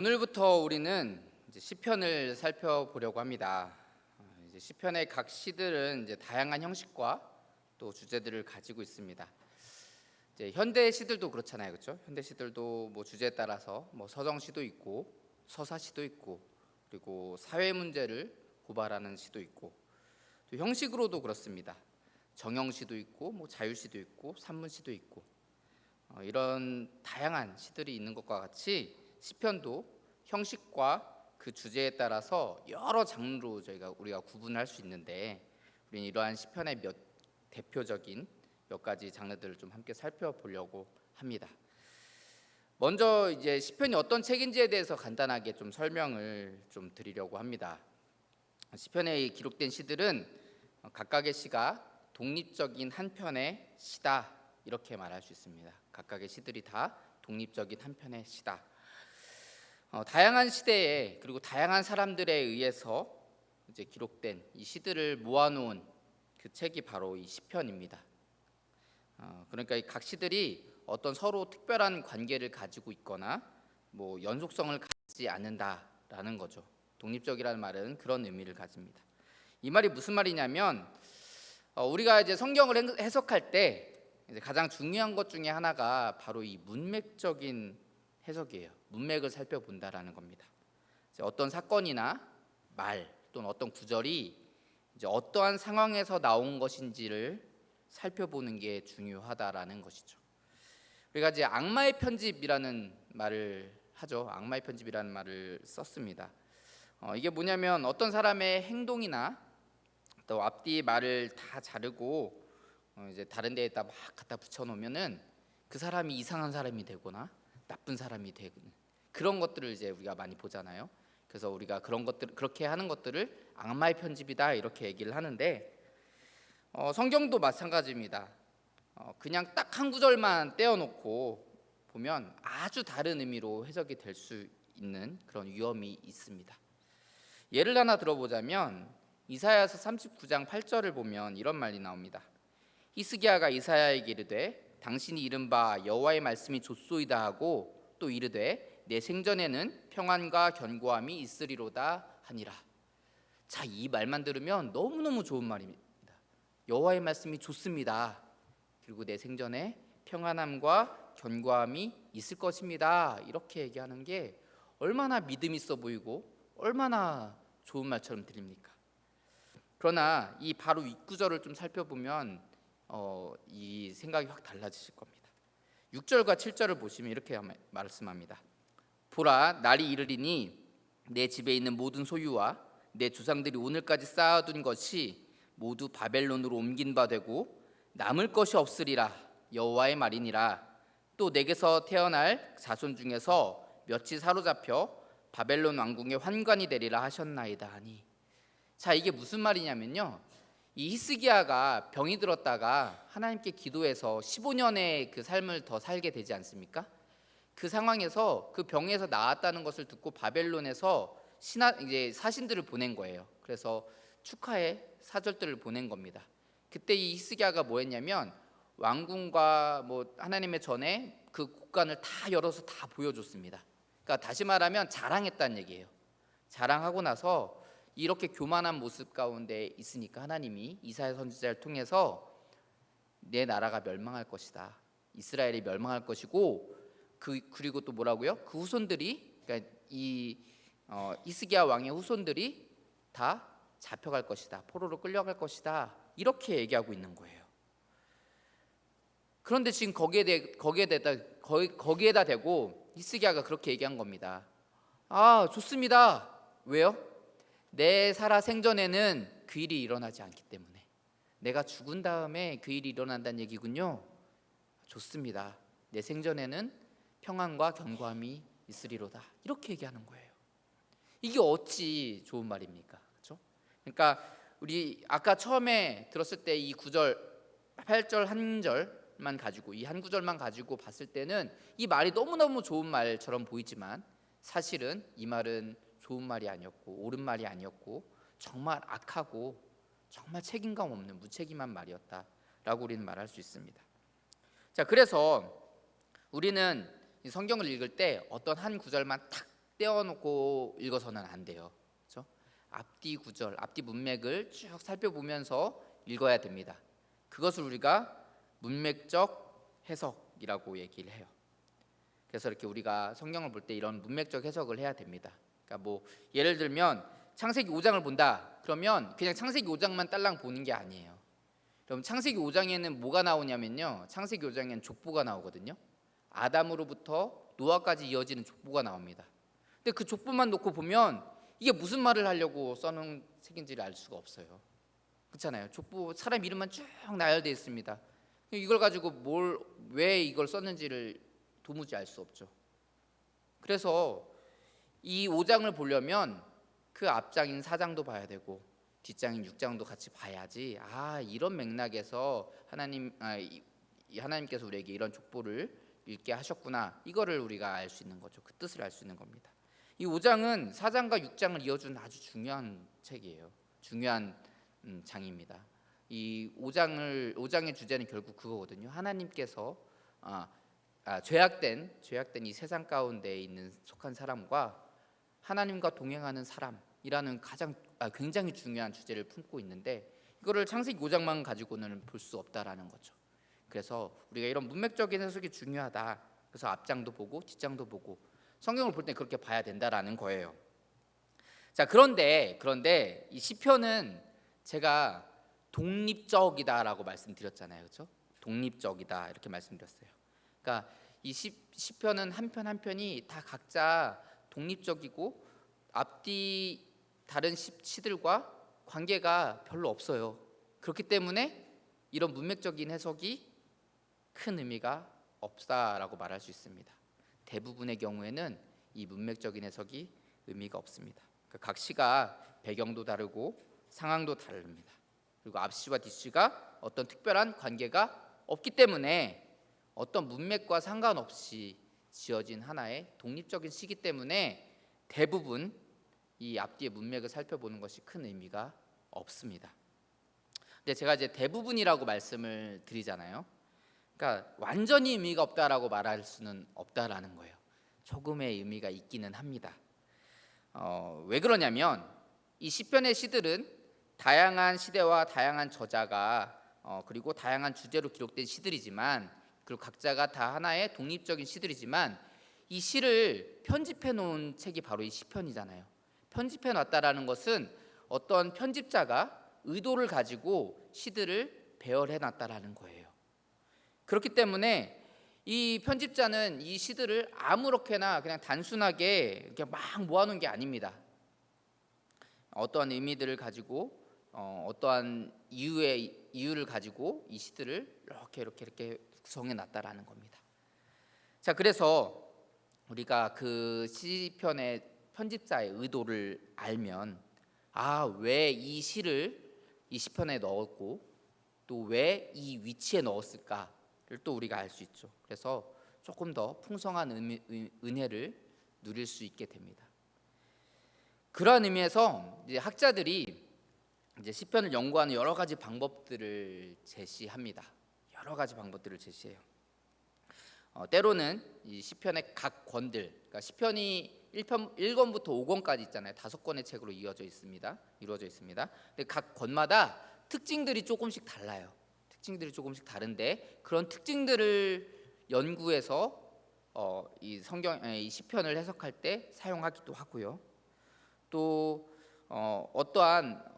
오늘부터 우리는 이제 시편을 살펴보려고 합니다. 이제 시편의 각 시들은 이제 다양한 형식과 또 주제들을 가지고 있습니다. 이제 현대 시들도 그렇잖아요, 그렇죠? 현대 시들도 뭐 주제에 따라서 뭐 서정 시도 있고 서사 시도 있고 그리고 사회 문제를 고발하는 시도 있고 또 형식으로도 그렇습니다. 정형 시도 있고 뭐 자유 시도 있고 산문 시도 있고 이런 다양한 시들이 있는 것과 같이 시편도 형식과 그 주제에 따라서 여러 장르로 우리가 구분할 수 있는데 우리는 이러한 시편의 대표적인 몇 가지 장르들을 좀 함께 살펴보려고 합니다. 먼저 이제 시편이 어떤 책인지에 대해서 간단하게 좀 설명을 좀 드리려고 합니다. 시편에 기록된 시들은 각각의 시가 독립적인 한 편의 시다 이렇게 말할 수 있습니다. 각각의 시들이 다 독립적인 한 편의 시다. 다양한 시대에 그리고 다양한 사람들에 의해서 이제 기록된 이 시들을 모아놓은 그 책이 바로 이 시편입니다. 그러니까 이 각 시들이 어떤 서로 특별한 관계를 가지고 있거나 뭐 연속성을 갖지 않는다라는 거죠. 독립적이라는 말은 그런 의미를 가집니다. 이 말이 무슨 말이냐면 우리가 이제 성경을 해석할 때 이제 가장 중요한 것 중에 하나가 바로 이 문맥적인 해석이에요. 문맥을 살펴본다라는 겁니다. 이제 어떤 사건이나 말 또는 어떤 구절이 이제 어떠한 상황에서 나온 것인지를 살펴보는 게 중요하다라는 것이죠. 우리가 이제 악마의 편집이라는 말을 하죠. 악마의 편집이라는 말을 썼습니다. 이게 뭐냐면 어떤 사람의 행동이나 또 앞뒤 말을 다 자르고 이제 다른 데에다 막 갖다 붙여놓으면은 그 사람이 이상한 사람이 되거나 나쁜 사람이 되는 그런 것들을 이제 우리가 많이 보잖아요. 그래서 우리가 그런 것들 그렇게 하는 것들을 악마의 편집이다 이렇게 얘기를 하는데 성경도 마찬가지입니다. 그냥 딱 한 구절만 떼어놓고 보면 아주 다른 의미로 해석이 될 수 있는 그런 위험이 있습니다. 예를 하나 들어보자면 이사야서 39장 8절을 보면 이런 말이 나옵니다. 히스기야가 이사야에게 이르되 당신이 이른 바 여호와의 말씀이 좋소이다 하고 또 이르되 내 생전에는 평안과 견고함이 있으리로다 하니라. 자, 이 말만 들으면 너무너무 좋은 말입니다. 여호와의 말씀이 좋습니다. 그리고 내 생전에 평안함과 견고함이 있을 것입니다. 이렇게 얘기하는 게 얼마나 믿음 있어 보이고 얼마나 좋은 말처럼 들립니까? 그러나 이 바로 윗구절을 좀 살펴보면 이 생각이 확 달라지실 겁니다. 6절과 7절을 보시면 이렇게 말씀합니다. 보라, 날이 이르리니 내 집에 있는 모든 소유와 내 조상들이 오늘까지 쌓아둔 것이 모두 바벨론으로 옮긴 바 되고 남을 것이 없으리라. 여호와의 말이니라. 또 내게서 태어날 자손 중에서 몇이 사로잡혀 바벨론 왕궁의 환관이 되리라 하셨나이다 하니. 자, 이게 무슨 말이냐면요, 이 히스기야가 병이 들었다가 하나님께 기도해서 15년의 그 삶을 더 살게 되지 않습니까? 그 상황에서 그 병에서 나았다는 것을 듣고 바벨론에서 이제 사신들을 보낸 거예요. 그래서 축하의 사절들을 보낸 겁니다. 그때 이 히스기야가 뭐 했냐면 왕궁과 뭐 하나님의 전에 그 곳간을 다 열어서 다 보여줬습니다. 그러니까 다시 말하면 자랑했다는 얘기예요. 자랑하고 나서 이렇게 교만한 모습 가운데 있으니까 하나님이 이사야 선지자를 통해서 내 나라가 멸망할 것이다. 이스라엘이 멸망할 것이고 그리고 또 뭐라고요? 그 후손들이 그러니까 이 히스기야 왕의 후손들이 다 잡혀갈 것이다. 포로로 끌려갈 것이다. 이렇게 얘기하고 있는 거예요. 그런데 지금 거기에다 대고 히스기야가 그렇게 얘기한 겁니다. 아, 좋습니다. 왜요? 내 살아 생전에는 그 일이 일어나지 않기 때문에. 내가 죽은 다음에 그 일이 일어난다는 얘기군요. 좋습니다. 내 생전에는 평안과 견고함이 있으리로다. 이렇게 얘기하는 거예요. 이게 어찌 좋은 말입니까? 그렇죠? 그러니까 우리 아까 처음에 들었을 때 이 9절 8절 한 절만 가지고 이 한 구절만 가지고 봤을 때는 이 말이 너무너무 좋은 말처럼 보이지만 사실은 이 말은 좋은 말이 아니었고 옳은 말이 아니었고 정말 악하고 정말 책임감 없는 무책임한 말이었다라고 우리는 말할 수 있습니다. 자, 그래서 우리는 이 성경을 읽을 때 어떤 한 구절만 탁 떼어놓고 읽어서는 안 돼요. 그렇죠? 앞뒤 구절, 앞뒤 문맥을 쭉 살펴보면서 읽어야 됩니다. 그것을 우리가 문맥적 해석이라고 얘기를 해요. 그래서 이렇게 우리가 성경을 볼 때 이런 문맥적 해석을 해야 됩니다. 그러니까 뭐 예를 들면 창세기 5장을 본다. 그러면 그냥 창세기 5장만 딸랑 보는 게 아니에요. 그럼 창세기 5장에는 뭐가 나오냐면요. 창세기 5장에는 족보가 나오거든요. 아담으로부터 노아까지 이어지는 족보가 나옵니다. 근데 그 족보만 놓고 보면 이게 무슨 말을 하려고 써놓은 책인지를 알 수가 없어요. 그렇잖아요. 족보 사람 이름만 쭉 나열되어 있습니다. 이걸 가지고 왜 이걸 썼는지를 도무지 알 수 없죠. 그래서 이 5장을 보려면 그 앞장인 4장도 봐야 되고 뒷장인 6장도 같이 봐야지 이런 맥락에서 하나님께서 우리에게 이런 족보를 읽게 하셨구나, 이거를 우리가 알 수 있는 거죠. 그 뜻을 알 수 있는 겁니다. 이 5장은 4장과 6장을 이어준 아주 중요한 책이에요. 중요한 장입니다. 이 5장의 주제는 결국 그거거든요. 하나님께서 죄악된 이 세상 가운데 있는 속한 사람과 하나님과 동행하는 사람이라는 굉장히 중요한 주제를 품고 있는데, 이거를 창세기 5장만 가지고는 볼 수 없다라는 거죠. 그래서 우리가 이런 문맥적인 해석이 중요하다. 그래서 앞장도 보고 뒷장도 보고 성경을 볼 때 그렇게 봐야 된다라는 거예요. 자, 그런데 이 시편은 제가 독립적이다라고 말씀드렸잖아요. 그렇죠? 독립적이다 이렇게 말씀드렸어요. 그러니까 이 시편은 한 편 한 편이 다 각자 독립적이고 앞뒤 다른 시들과 관계가 별로 없어요. 그렇기 때문에 이런 문맥적인 해석이 큰 의미가 없다라고 말할 수 있습니다. 대부분의 경우에는 이 문맥적인 해석이 의미가 없습니다. 그러니까 각 시가 배경도 다르고 상황도 다릅니다. 그리고 앞시와 뒷시가 어떤 특별한 관계가 없기 때문에 어떤 문맥과 상관없이 지어진 하나의 독립적인 시기 때문에 대부분 이 앞뒤의 문맥을 살펴보는 것이 큰 의미가 없습니다. 근데 제가 이제 대부분이라고 말씀을 드리잖아요. 그러니까 완전히 의미가 없다라고 말할 수는 없다라는 거예요. 조금의 의미가 있기는 합니다. 왜 그러냐면 이 시편의 시들은 다양한 시대와 다양한 저자가 그리고 다양한 주제로 기록된 시들이지만, 그리고 각자가 다 하나의 독립적인 시들이지만 이 시를 편집해 놓은 책이 바로 이 시편이잖아요. 편집해 놨다라는 것은 어떤 편집자가 의도를 가지고 시들을 배열해 놨다라는 거예요. 그렇기 때문에 이 편집자는 이 시들을 아무렇게나 그냥 단순하게 이렇게 막 모아놓은 게 아닙니다. 어떠한 의미들을 가지고 어떠한 이유를 가지고 이 시들을 이렇게 구성해 놨다라는 겁니다. 자, 그래서 우리가 그 시편의 편집자의 의도를 알면 왜 이 시를 이 시편에 넣었고 또 왜 이 위치에 넣었을까를 또 우리가 알 수 있죠. 그래서 조금 더 풍성한 은혜를 누릴 수 있게 됩니다. 그러한 의미에서 이제 학자들이 이제 시편을 연구하는 여러 가지 방법들을 제시합니다. 여러 가지 방법들을 제시해요. 때로는 이 시편의 각 권들, 그러니까 시편이 1권부터 5권까지 있잖아요. 5권의 책으로 이루어져 있습니다. 근데 각 권마다 특징들이 조금씩 달라요. 특징들이 조금씩 다른데 그런 특징들을 연구해서 이 시편을 해석할 때 사용하기도 하고요. 또 어떠한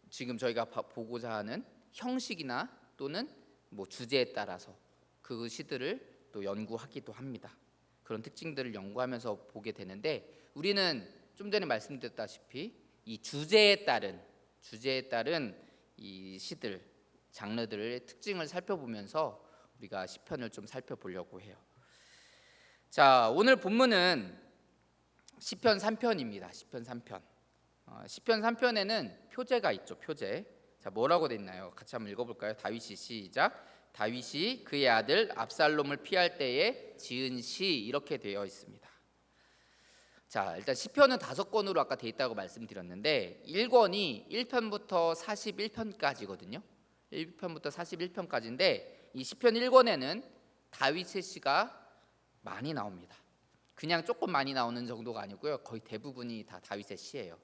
지금 저희가 보고자 하는 형식이나 또는 주제에 따라서 그 시들을 또 연구하기도 합니다. 그런 특징들을 연구하면서 보게 되는데, 우리는 좀 전에 말씀드렸다시피 이 주제에 따른 이 시들, 장르들의 특징을 살펴보면서 우리가 시편을 좀 살펴보려고 해요. 자, 오늘 본문은 시편 3편입니다. 시편 3편. 시편 3편에는 표제가 있죠. 표제. 자, 뭐라고 돼 있나요? 같이 한번 읽어볼까요? 다윗이 시작. 다윗이 그의 아들 압살롬을 피할 때에 지은 시, 이렇게 되어 있습니다. 자, 일단 시편은 5권으로 아까 돼 있다고 말씀드렸는데 1권이 1편부터 41편까지거든요. 1편부터 41편까지인데 이 시편 1권에는 다윗의 시가 많이 나옵니다. 그냥 조금 많이 나오는 정도가 아니고요. 거의 대부분이 다 다윗의 시예요.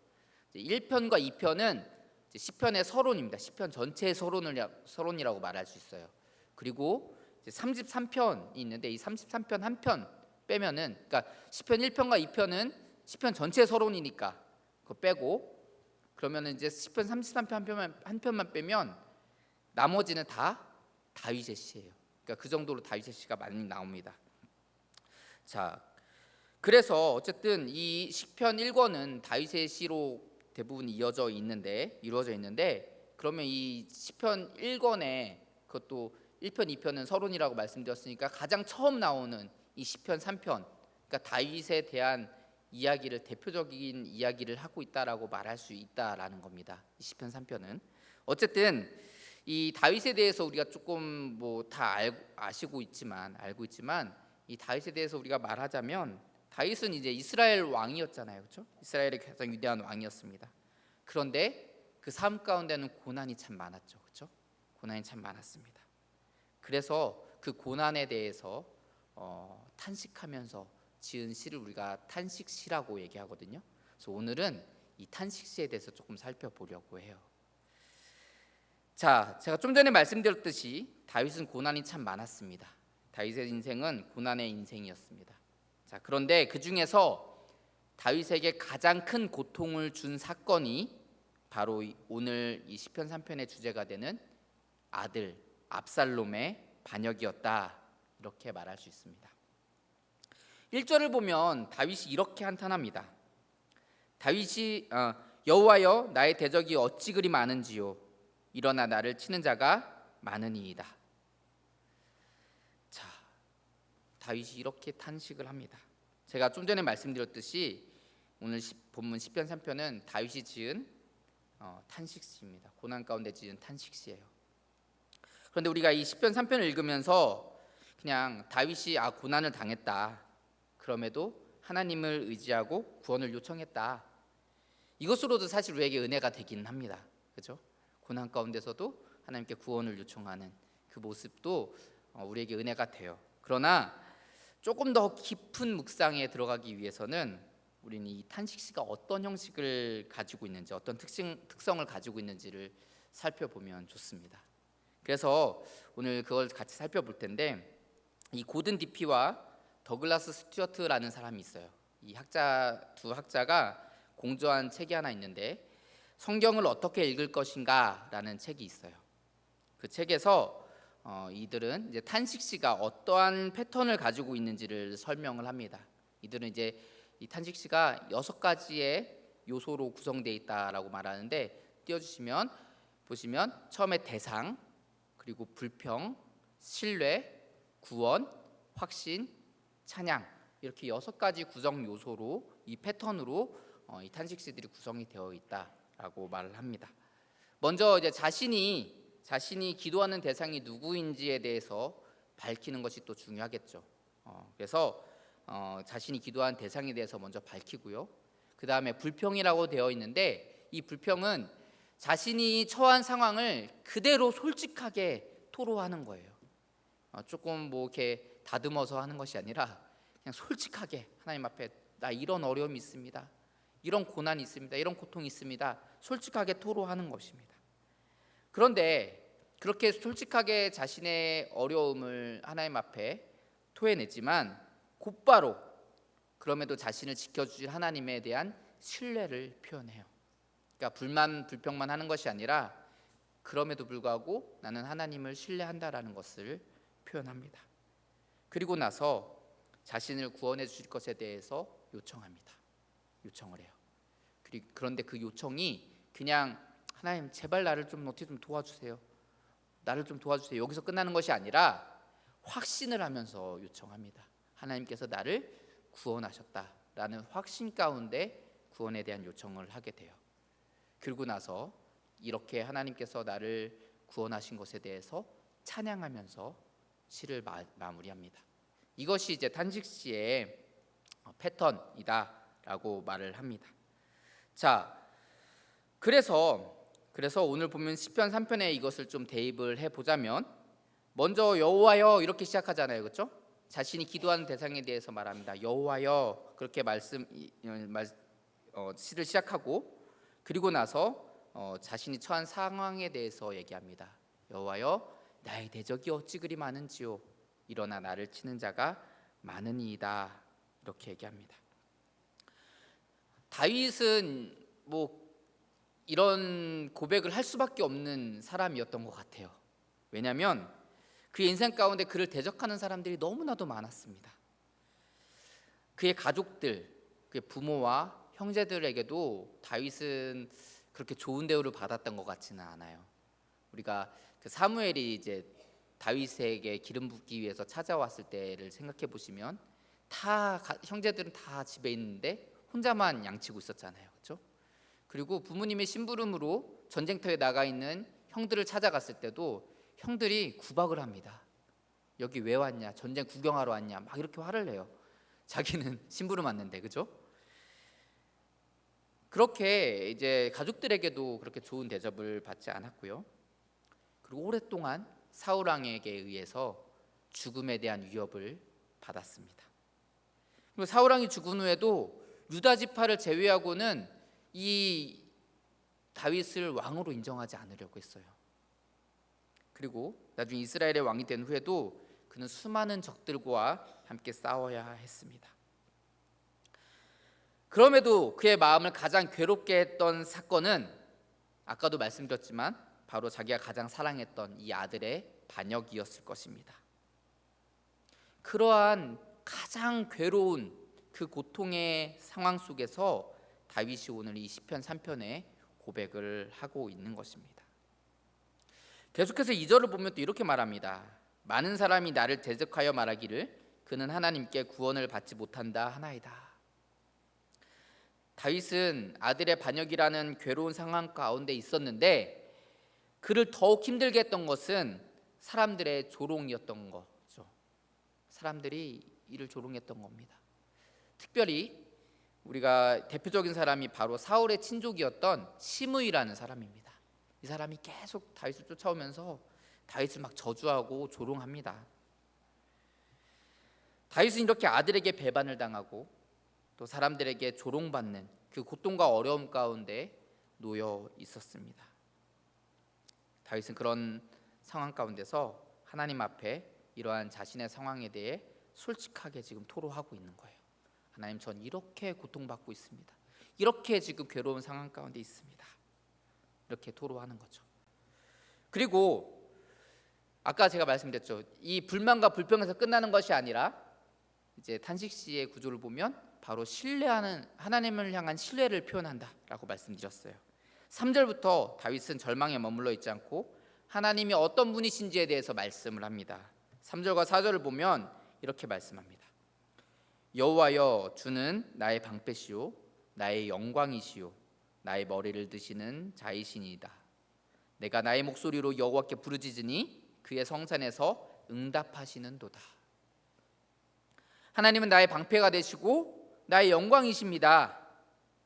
1편과 2편은 시편의 서론입니다. 시편 전체의 서론이라고 말할 수 있어요. 그리고 33편이 있는데 이 33편 한 편 빼면은, 그러니까 시편 1편과 2편은 시편 전체의 서론이니까 그거 빼고, 그러면은 이제 시편 33편 한 편만 빼면 나머지는 다 다윗의 시예요. 그러니까 그 정도로 다윗의 시가 많이 나옵니다. 자, 그래서 어쨌든 이 시편 1권은 다윗의 시로 대부분 이루어져 있는데, 그러면 이 시편 1권에 그것도 1편, 2편은 서론이라고 말씀드렸으니까 가장 처음 나오는 이 시편 3편, 그러니까 다윗에 대한 이야기를, 대표적인 이야기를 하고 있다라고 말할 수 있다라는 겁니다. 이 시편 3편은 어쨌든 이 다윗에 대해서 우리가 조금 뭐 다 알고 있지만 이 다윗에 대해서 우리가 말하자면, 다윗은 이제 이스라엘 왕이었잖아요, 그렇죠? 이스라엘의 가장 위대한 왕이었습니다. 그런데 그 삶 가운데는 고난이 참 많았죠, 그렇죠? 고난이 참 많았습니다. 그래서 그 고난에 대해서 탄식하면서 지은 시를 우리가 탄식시라고 얘기하거든요. 그래서 오늘은 이 탄식시에 대해서 조금 살펴보려고 해요. 자, 제가 좀 전에 말씀드렸듯이 다윗은 고난이 참 많았습니다. 다윗의 인생은 고난의 인생이었습니다. 자, 그런데 그 중에서 다윗에게 가장 큰 고통을 준 사건이 바로 오늘 이 시편 3편의 주제가 되는 아들 압살롬의 반역이었다, 이렇게 말할 수 있습니다. 1절을 보면 다윗이 이렇게 한탄합니다. 다윗이 여호와여, 나의 대적이 어찌 그리 많은지요, 일어나 나를 치는 자가 많으니이다. 자, 다윗이 이렇게 탄식을 합니다. 제가 좀 전에 말씀드렸듯이 오늘 본문 시편 3편은 다윗이 지은 탄식시입니다. 고난 가운데 지은 탄식시예요. 그런데 우리가 이 시편 3편을 읽으면서 그냥 다윗이 고난을 당했다, 그럼에도 하나님을 의지하고 구원을 요청했다, 이것으로도 사실 우리에게 은혜가 되긴 합니다, 그렇죠? 고난 가운데서도 하나님께 구원을 요청하는 그 모습도 우리에게 은혜가 돼요. 그러나 조금 더 깊은 묵상에 들어가기 위해서는 우리는 이 탄식시가 어떤 형식을 가지고 있는지, 어떤 특성을 가지고 있는지를 살펴보면 좋습니다. 그래서 오늘 그걸 같이 살펴볼 텐데, 이 고든 디피와 더글라스 스튜어트라는 사람이 있어요. 이 두 학자가 공저한 책이 하나 있는데, 성경을 어떻게 읽을 것인가라는 책이 있어요. 그 책에서 이들은 이제 탄식시가 어떠한 패턴을 가지고 있는지를 설명을 합니다. 이들은 이제 이 탄식시가 6가지의 요소로 구성되어 있다라고 말하는데, 보시면 처음에 대상, 그리고 불평, 신뢰, 구원, 확신, 찬양, 이렇게 6가지 구성 요소로, 이 패턴으로 이 탄식시들이 구성이 되어 있다라고 말을 합니다. 먼저 이제 자신이 기도하는 대상이 누구인지에 대해서 밝히는 것이 또 중요하겠죠. 그래서 자신이 기도한 대상에 대해서 먼저 밝히고요. 그 다음에 불평이라고 되어 있는데, 이 불평은 자신이 처한 상황을 그대로 솔직하게 토로하는 거예요. 조금 뭐 이렇게 다듬어서 하는 것이 아니라 그냥 솔직하게 하나님 앞에 나 이런 어려움이 있습니다, 이런 고난이 있습니다, 이런 고통이 있습니다, 솔직하게 토로하는 것입니다. 그런데 그렇게 솔직하게 자신의 어려움을 하나님 앞에 토해내지만 곧바로 그럼에도 자신을 지켜주실 하나님에 대한 신뢰를 표현해요. 그러니까 불평만 하는 것이 아니라 그럼에도 불구하고 나는 하나님을 신뢰한다라는 것을 표현합니다. 그리고 나서 자신을 구원해 주실 것에 대해서 요청을 해요. 그런데 그 요청이 그냥 하나님 제발 나를 좀 어떻게 좀 도와주세요, 여기서 끝나는 것이 아니라 확신을 하면서 요청합니다. 하나님께서 나를 구원하셨다라는 확신 가운데 구원에 대한 요청을 하게 돼요. 그리고 나서 이렇게 하나님께서 나를 구원하신 것에 대해서 찬양하면서 시를 마무리합니다. 이것이 이제 탄식시의 패턴이다라고 말을 합니다. 자, 그래서 오늘 보면 시편 3편에 이것을 좀 대입을 해보자면, 먼저 여호와여 이렇게 시작하잖아요, 그렇죠? 자신이 기도하는 대상에 대해서 말합니다. 여호와여, 그렇게 시를 시작하고, 그리고 나서 자신이 처한 상황에 대해서 얘기합니다. 여호와여, 나의 대적이 어찌 그리 많은지요. 일어나 나를 치는 자가 많으니이다. 이렇게 얘기합니다. 다윗은 이런 고백을 할 수밖에 없는 사람이었던 것 같아요. 왜냐하면 그의 인생 가운데 그를 대적하는 사람들이 너무나도 많았습니다. 그의 가족들, 그의 부모와 형제들에게도 다윗은 그렇게 좋은 대우를 받았던 것 같지는 않아요. 우리가 그 사무엘이 이제 다윗에게 기름 붓기 위해서 찾아왔을 때를 생각해 보시면 형제들은 다 집에 있는데 혼자만 양치고 있었잖아요, 그렇죠? 그리고 부모님의 심부름으로 전쟁터에 나가 있는 형들을 찾아갔을 때도 형들이 구박을 합니다. 여기 왜 왔냐? 전쟁 구경하러 왔냐? 막 이렇게 화를 내요. 자기는 심부름 왔는데, 그죠? 그렇게 이제 가족들에게도 그렇게 좋은 대접을 받지 않았고요. 그리고 오랫동안 사울 왕에게 의해서 죽음에 대한 위협을 받았습니다. 그리고 사울 왕이 죽은 후에도 유다 지파를 제외하고는 이 다윗을 왕으로 인정하지 않으려고 했어요. 그리고 나중에 이스라엘의 왕이 된 후에도 그는 수많은 적들과 함께 싸워야 했습니다. 그럼에도 그의 마음을 가장 괴롭게 했던 사건은 아까도 말씀드렸지만 바로 자기가 가장 사랑했던 이 아들의 반역이었을 것입니다. 그러한 가장 괴로운 그 고통의 상황 속에서 다윗이 오늘 이 시편 3편에 고백을 하고 있는 것입니다. 계속해서 2절을 보면 또 이렇게 말합니다. 많은 사람이 나를 대적하여 말하기를 그는 하나님께 구원을 받지 못한다 하나이다. 다윗은 아들의 반역이라는 괴로운 상황 가운데 있었는데 그를 더욱 힘들게 했던 것은 사람들의 조롱이었던 거죠. 사람들이 이를 조롱했던 겁니다. 특별히 우리가 대표적인 사람이 바로 사울의 친족이었던 시므이라는 사람입니다. 이 사람이 계속 다윗을 쫓아오면서 다윗을 막 저주하고 조롱합니다. 다윗은 이렇게 아들에게 배반을 당하고 또 사람들에게 조롱받는 그 고통과 어려움 가운데 놓여 있었습니다. 다윗은 그런 상황 가운데서 하나님 앞에 이러한 자신의 상황에 대해 솔직하게 지금 토로하고 있는 거예요. 하나님, 전 이렇게 고통받고 있습니다. 이렇게 지금 괴로운 상황 가운데 있습니다. 이렇게 토로하는 거죠. 그리고 아까 제가 말씀드렸죠. 이 불만과 불평에서 끝나는 것이 아니라 이제 탄식시의 구조를 보면 바로 신뢰하는, 하나님을 향한 신뢰를 표현한다라고 말씀드렸어요. 3절부터 다윗은 절망에 머물러 있지 않고 하나님이 어떤 분이신지에 대해서 말씀을 합니다. 3절과 4절을 보면 이렇게 말씀합니다. 여호와여, 주는 나의 방패시요 나의 영광이시요 나의 머리를 드시는 자이시니이다. 내가 나의 목소리로 여호와께 부르짖으니 그의 성산에서 응답하시는도다. 하나님은 나의 방패가 되시고 나의 영광이십니다.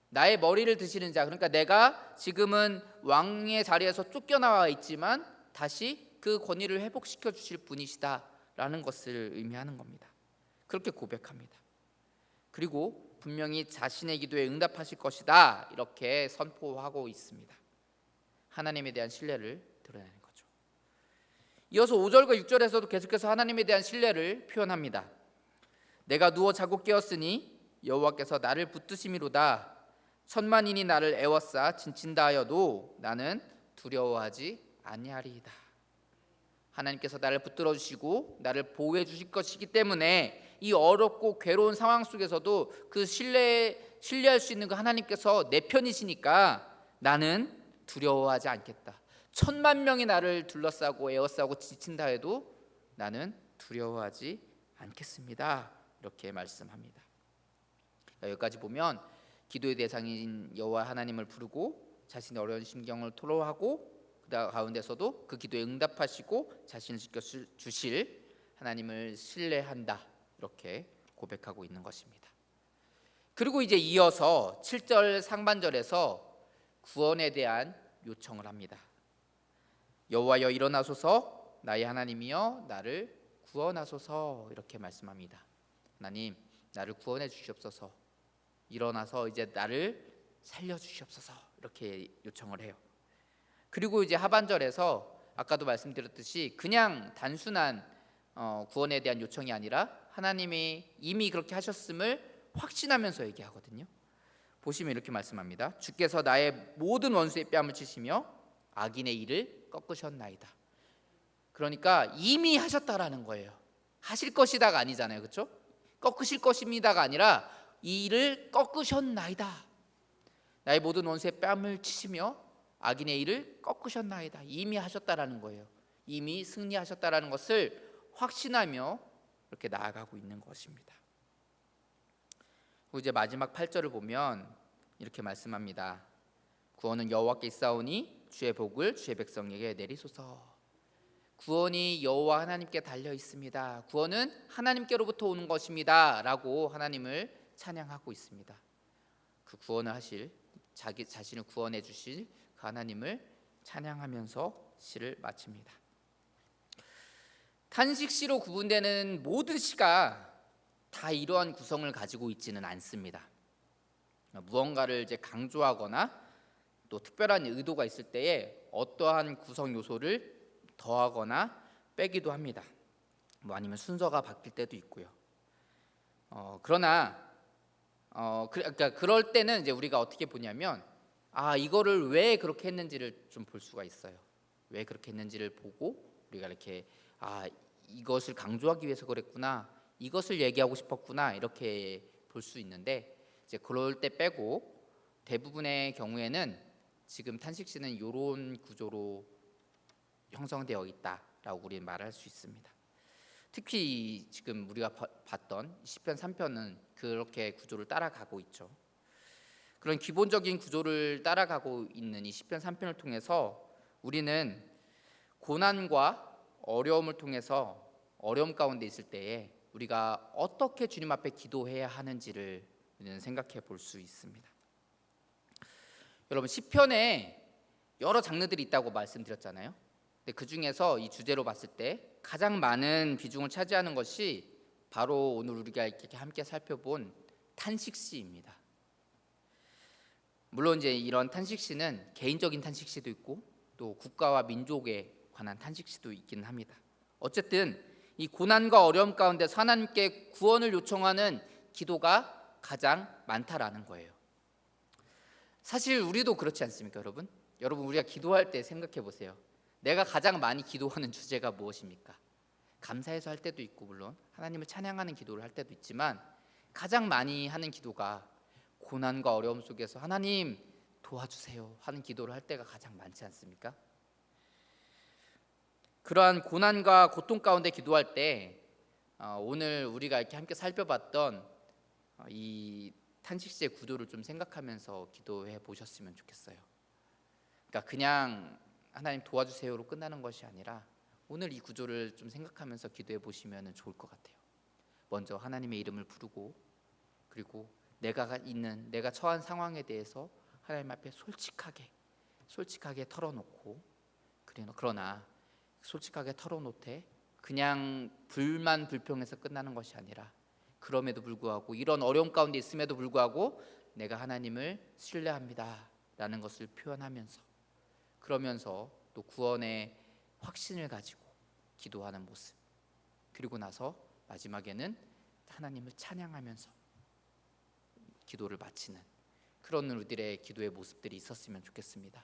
나의 머리를 드시는 자, 그러니까 내가 지금은 왕의 자리에서 쫓겨나와 있지만 다시 그 권위를 회복시켜 주실 분이시다라는 것을 의미하는 겁니다. 그렇게 고백합니다. 그리고 분명히 자신의 기도에 응답하실 것이다 이렇게 선포하고 있습니다. 하나님에 대한 신뢰를 드러내는 거죠. 이어서 5절과 6절에서도 계속해서 하나님에 대한 신뢰를 표현합니다. 내가 누워 자고 깨었으니 여호와께서 나를 붙드심이로다. 천만인이 나를 애워싸 진친다 하여도 나는 두려워하지 아니하리이다. 하나님께서 나를 붙들어 주시고 나를 보호해 주실 것이기 때문에 이 어렵고 괴로운 상황 속에서도 그 신뢰할 수 있는 그 하나님께서 내 편이시니까 나는 두려워하지 않겠다. 10,000,000명이 나를 둘러싸고 에워싸고 지친다 해도 나는 두려워하지 않겠습니다. 이렇게 말씀합니다. 여기까지 보면 기도의 대상인 여호와 하나님을 부르고 자신의 어려운 심경을 토로하고 그 가운데서도 그 기도에 응답하시고 자신을 지켜주실 하나님을 신뢰한다 이렇게 고백하고 있는 것입니다. 그리고 이제 이어서 7절 상반절에서 구원에 대한 요청을 합니다. 여호와여 일어나소서, 나의 하나님이여 나를 구원하소서 이렇게 말씀합니다. 하나님, 나를 구원해 주시옵소서. 일어나서 이제 나를 살려 주시옵소서 이렇게 요청을 해요. 그리고 이제 하반절에서 아까도 말씀드렸듯이 그냥 단순한 구원에 대한 요청이 아니라 하나님이 이미 그렇게 하셨음을 확신하면서 얘기하거든요. 보시면 이렇게 말씀합니다. 주께서 나의 모든 원수의 뺨을 치시며 악인의 일을 꺾으셨나이다. 그러니까 이미 하셨다라는 거예요. 하실 것이다가 아니잖아요, 그렇죠? 꺾으실 것입니다가 아니라 이 일을 꺾으셨나이다. 나의 모든 원수의 뺨을 치시며 악인의 일을 꺾으셨나이다. 이미 하셨다라는 거예요. 이미 승리하셨다라는 것을 확신하며 이렇게 나아가고 있는 것입니다. 그리고 이제 마지막 8절을 보면 이렇게 말씀합니다. 구원은 여호와께 있사오니 주의 복을 주의 백성에게 내리소서. 구원이 여호와 하나님께 달려 있습니다. 구원은 하나님께로부터 오는 것입니다 라고 하나님을 찬양하고 있습니다. 그 구원을 하실, 자기 자신을 구원해 주실 그 하나님을 찬양하면서 시를 마칩니다. 탄식시로 구분되는 모든 시가 다 이러한 구성을 가지고 있지는 않습니다. 무언가를 이제 강조하거나 또 특별한 의도가 있을 때에 어떠한 구성 요소를 더하거나 빼기도 합니다. 아니면 순서가 바뀔 때도 있고요. 그러나 그러니까 그럴 때는 이제 우리가 어떻게 보냐면 이거를 왜 그렇게 했는지를 좀 볼 수가 있어요. 왜 그렇게 했는지를 보고 우리가 이렇게 이것을 강조하기 위해서 그랬구나, 이것을 얘기하고 싶었구나 이렇게 볼 수 있는데 이제 그럴 때 빼고 대부분의 경우에는 지금 탄식시는 이런 구조로 형성되어 있다라고 우리는 말할 수 있습니다. 특히 지금 우리가 봤던 시편 3편은 그렇게 구조를 따라가고 있죠. 그런 기본적인 구조를 따라가고 있는 이 시편 3편을 통해서 우리는 고난과 어려움을 통해서 어려움 가운데 있을 때에 우리가 어떻게 주님 앞에 기도해야 하는지를 생각해 볼 수 있습니다. 여러분, 시편에 여러 장르들이 있다고 말씀드렸잖아요. 근데 그 중에서 이 주제로 봤을 때 가장 많은 비중을 차지하는 것이 바로 오늘 우리가 이렇게 함께 살펴본 탄식시입니다. 물론 이제 이런 탄식시는 개인적인 탄식시도 있고 또 국가와 민족에 관한 탄식시도 있긴 합니다. 어쨌든 이 고난과 어려움 가운데서 하나님께 구원을 요청하는 기도가 가장 많다라는 거예요. 사실 우리도 그렇지 않습니까, 여러분? 여러분, 우리가 기도할 때 생각해 보세요. 내가 가장 많이 기도하는 주제가 무엇입니까? 감사해서 할 때도 있고 물론 하나님을 찬양하는 기도를 할 때도 있지만 가장 많이 하는 기도가 고난과 어려움 속에서 하나님 도와주세요 하는 기도를 할 때가 가장 많지 않습니까? 그러한 고난과 고통 가운데 기도할 때 오늘 우리가 이렇게 함께 살펴봤던 이 탄식시의 구도를 좀 생각하면서 기도해 보셨으면 좋겠어요. 그러니까 그냥 하나님 도와주세요로 끝나는 것이 아니라 오늘 이 구조를 좀 생각하면서 기도해 보시면 좋을 것 같아요. 먼저 하나님의 이름을 부르고 그리고 내가 처한 상황에 대해서 하나님 앞에 솔직하게 털어놓고 그러나 솔직하게 털어놓되 그냥 불만 불평해서 끝나는 것이 아니라 그럼에도 불구하고 이런 어려움 가운데 있음에도 불구하고 내가 하나님을 신뢰합니다 라는 것을 표현하면서 그러면서 또 구원의 확신을 가지고 기도하는 모습, 그리고 나서 마지막에는 하나님을 찬양하면서 기도를 마치는 그런 우리들의 기도의 모습들이 있었으면 좋겠습니다.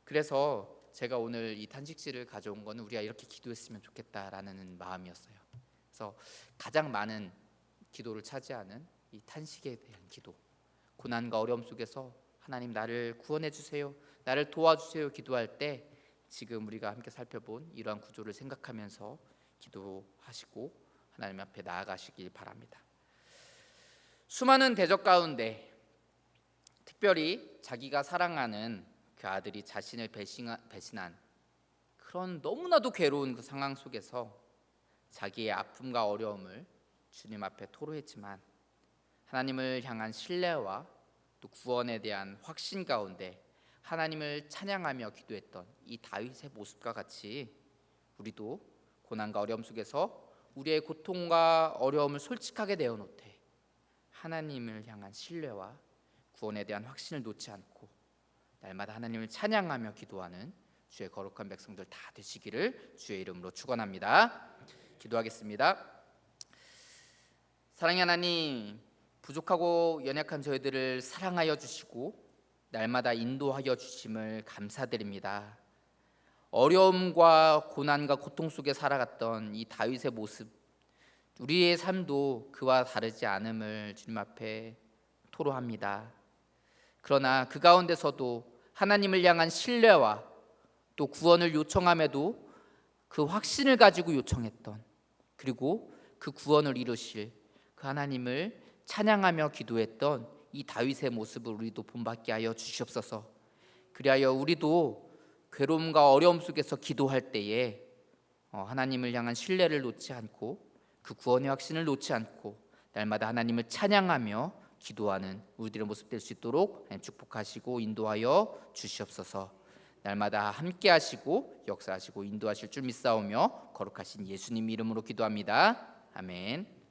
그래서 제가 오늘 이 탄식시를 가져온 거는 우리가 이렇게 기도했으면 좋겠다라는 마음이었어요. 그래서 가장 많은 기도를 차지하는 이 탄식에 대한 기도, 고난과 어려움 속에서 하나님 나를 구원해 주세요, 나를 도와주세요 기도할 때 지금 우리가 함께 살펴본 이러한 구조를 생각하면서 기도하시고 하나님 앞에 나아가시길 바랍니다. 수많은 대적 가운데 특별히 자기가 사랑하는 그 아들이 자신을 배신한 그런 너무나도 괴로운 그 상황 속에서 자기의 아픔과 어려움을 주님 앞에 토로했지만 하나님을 향한 신뢰와 또 구원에 대한 확신 가운데 하나님을 찬양하며 기도했던 이 다윗의 모습과 같이 우리도 고난과 어려움 속에서 우리의 고통과 어려움을 솔직하게 내어놓되 하나님을 향한 신뢰와 구원에 대한 확신을 놓지 않고 날마다 하나님을 찬양하며 기도하는 주의 거룩한 백성들 다 되시기를 주의 이름으로 축원합니다. 기도하겠습니다. 사랑의 하나님, 부족하고 연약한 저희들을 사랑하여 주시고 날마다 인도하여 주심을 감사드립니다. 어려움과 고난과 고통 속에 살아갔던 이 다윗의 모습, 우리의 삶도 그와 다르지 않음을 주님 앞에 토로합니다. 그러나 그 가운데서도 하나님을 향한 신뢰와 또 구원을 요청함에도 그 확신을 가지고 요청했던, 그리고 그 구원을 이루실 그 하나님을 찬양하며 기도했던 이 다윗의 모습을 우리도 본받게 하여 주시옵소서. 그리하여 우리도 괴로움과 어려움 속에서 기도할 때에 하나님을 향한 신뢰를 놓지 않고 그 구원의 확신을 놓지 않고 날마다 하나님을 찬양하며 기도하는 우리들의 모습 될 수 있도록 축복하시고 인도하여 주시옵소서. 날마다 함께 하시고 역사하시고 인도하실 줄 믿사오며 거룩하신 예수님 이름으로 기도합니다. 아멘.